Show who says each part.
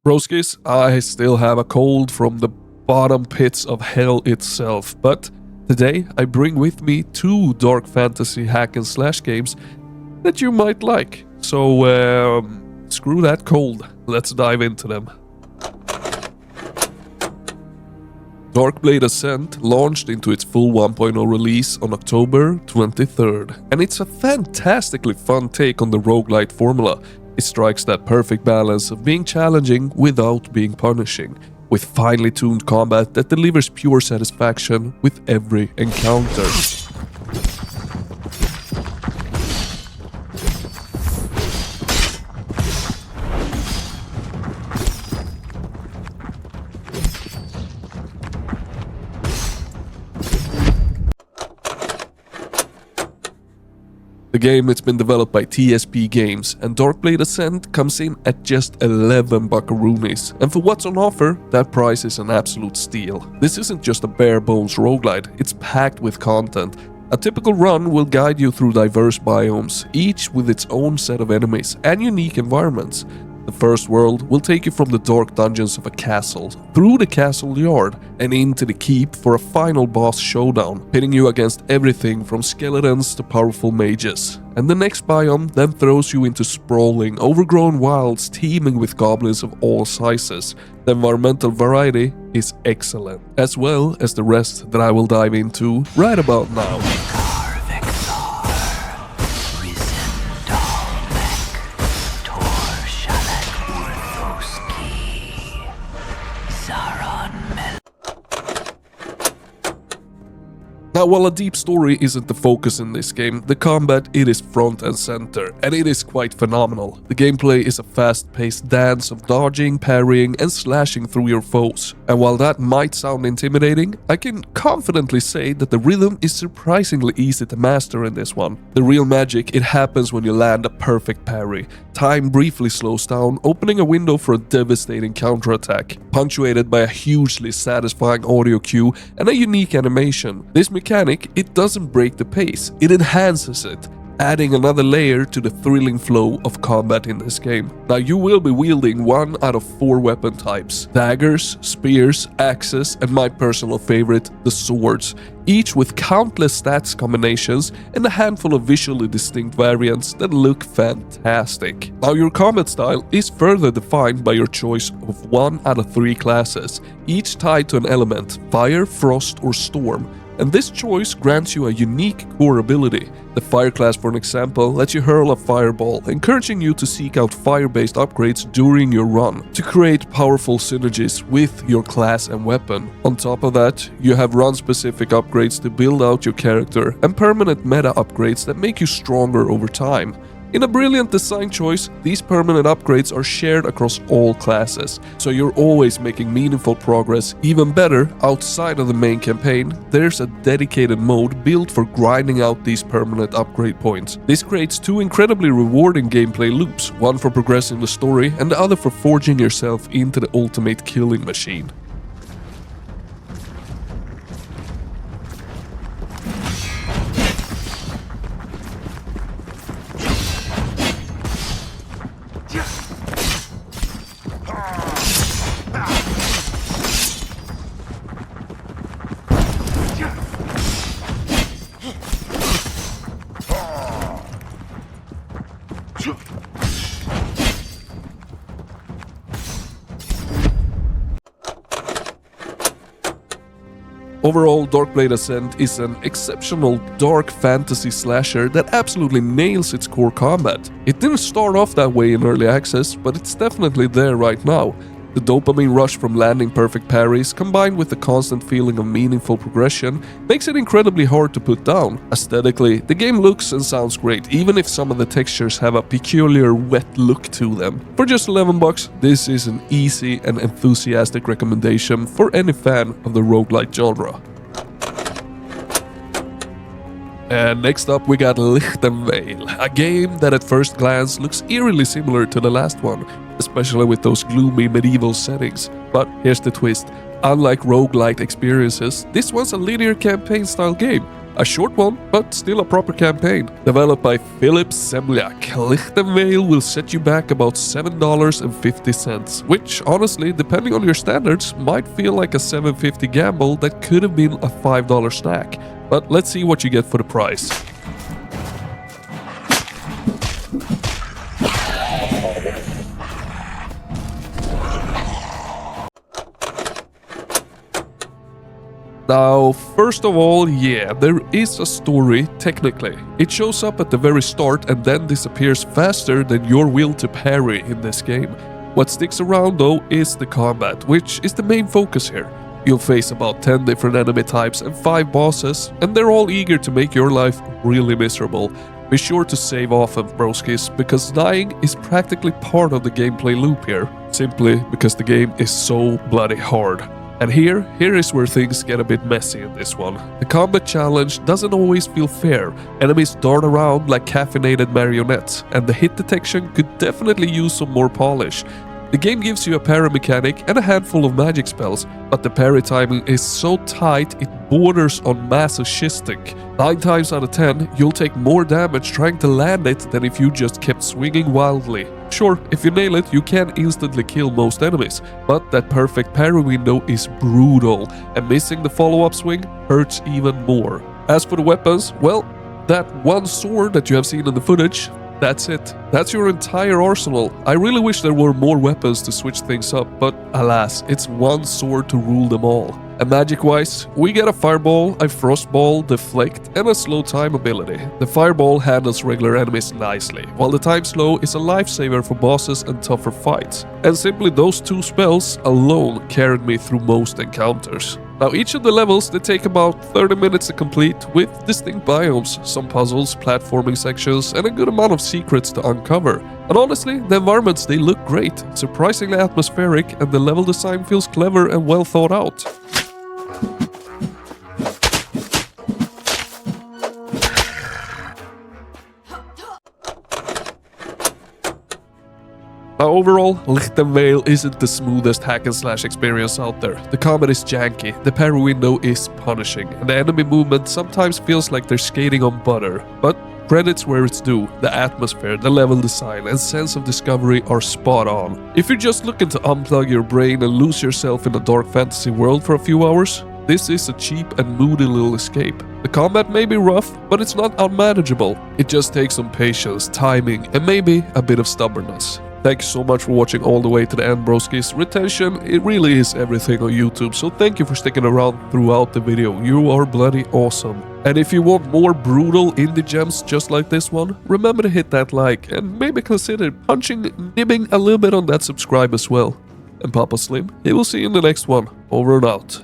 Speaker 1: Broskis, I still have a cold from the bottom pits of hell itself, but today I bring with me two dark fantasy hack and slash games that you might like. So screw that cold, let's dive into them. Dark Blade Ascent launched into its full 1.0 release on October 23rd, and it's a fantastically fun take on the roguelite formula. It strikes that perfect balance of being challenging without being punishing, with finely tuned combat that delivers pure satisfaction with every encounter. The game, it's been developed by TSP Games, and Dark Blade Ascent comes in at just 11 buckaroonies, and for what's on offer, that price is an absolute steal. This isn't just a bare bones roguelite, it's packed with content. A typical run will guide you through diverse biomes, each with its own set of enemies and unique environments. The first world will take you from the dark dungeons of a castle, through the castle yard, and into the keep for a final boss showdown, pitting you against everything from skeletons to powerful mages. And the next biome then throws you into sprawling, overgrown wilds teeming with goblins of all sizes. The environmental variety is excellent, as well as the rest that I will dive into right about now. Now, while a deep story isn't the focus in this game, the combat, it is front and center, and it is quite phenomenal. The gameplay is a fast-paced dance of dodging, parrying, and slashing through your foes. And while that might sound intimidating, I can confidently say that the rhythm is surprisingly easy to master in this one. The real magic, it happens when you land a perfect parry. Time briefly slows down, opening a window for a devastating counterattack, punctuated by a hugely satisfying audio cue and a unique animation. This mechanic, it doesn't break the pace, it enhances it, adding another layer to the thrilling flow of combat in this game. Now, you will be wielding one out of 4 weapon types: daggers, spears, axes, and my personal favorite, the swords, each with countless stats combinations and a handful of visually distinct variants that look fantastic. Now, your combat style is further defined by your choice of 1 out of 3 classes, each tied to an element: fire, frost, or storm. And this choice grants you a unique core ability. The fire class, for an example, lets you hurl a fireball, encouraging you to seek out fire-based upgrades during your run to create powerful synergies with your class and weapon. On top of that, you have run-specific upgrades to build out your character and permanent meta upgrades that make you stronger over time. In a brilliant design choice, these permanent upgrades are shared across all classes, so you're always making meaningful progress. Even better, outside of the main campaign, there's a dedicated mode built for grinding out these permanent upgrade points. This creates 2 incredibly rewarding gameplay loops, one for progressing the story and the other for forging yourself into the ultimate killing machine. Overall, Dark Blade Ascent is an exceptional dark fantasy slasher that absolutely nails its core combat. It didn't start off that way in early access, but it's definitely there right now. The dopamine rush from landing perfect parries, combined with the constant feeling of meaningful progression, makes it incredibly hard to put down. Aesthetically, the game looks and sounds great, even if some of the textures have a peculiar wet look to them. For just 11 bucks, this is an easy and enthusiastic recommendation for any fan of the roguelite genre. And next up we got Lam Veil, a game that at first glance looks eerily similar to the last one, especially with those gloomy medieval settings. But here's the twist: unlike roguelite experiences, this one's a linear campaign style game. A short one, but still a proper campaign. Developed by Philip Semliak, Lam Veil will set you back about $7.50, which honestly, depending on your standards, might feel like a $7.50 gamble that could have been a $5 snack. But let's see what you get for the price. Now, first of all, yeah, there is a story, technically. It shows up at the very start and then disappears faster than your will to parry in this game. What sticks around though is the combat, which is the main focus here. You'll face about 10 different enemy types and 5 bosses, and they're all eager to make your life really miserable. Be sure to save often, broskis, because dying is practically part of the gameplay loop here, simply because the game is so bloody hard. And here is where things get a bit messy in this one. The combat challenge doesn't always feel fair. Enemies dart around like caffeinated marionettes, and the hit detection could definitely use some more polish. The game gives you a parry mechanic and a handful of magic spells, but the parry timing is so tight it borders on masochistic. 9 times out of 10, you'll take more damage trying to land it than if you just kept swinging wildly. Sure, if you nail it, you can instantly kill most enemies, but that perfect parry window is brutal, and missing the follow-up swing hurts even more. As for the weapons, well, that one sword that you have seen in the footage, that's it. That's your entire arsenal. I really wish there were more weapons to switch things up, but alas, it's one sword to rule them all. And magic-wise, we get a fireball, a frostball, deflect, and a slow time ability. The fireball handles regular enemies nicely, while the time slow is a lifesaver for bosses and tougher fights. And simply those 2 spells alone carried me through most encounters. Now each of the levels, they take about 30 minutes to complete, with distinct biomes, some puzzles, platforming sections, and a good amount of secrets to uncover. And honestly, the environments, they look great, surprisingly atmospheric, and the level design feels clever and well thought out. Now overall, Lam Veil isn't the smoothest hack and slash experience out there. The combat is janky, the parry window is punishing, and the enemy movement sometimes feels like they're skating on butter. But credits where it's due, the atmosphere, the level design, and sense of discovery are spot on. If you're just looking to unplug your brain and lose yourself in a dark fantasy world for a few hours, this is a cheap and moody little escape. The combat may be rough, but it's not unmanageable. It just takes some patience, timing, and maybe a bit of stubbornness. Thank you so much for watching all the way to the end, broskis. Retention, it really is everything on YouTube, so thank you for sticking around throughout the video. You are bloody awesome. And if you want more brutal indie gems just like this one, remember to hit that like and maybe consider nibbing a little bit on that subscribe as well. And Papa Slim, he will see you in the next one. Over and out.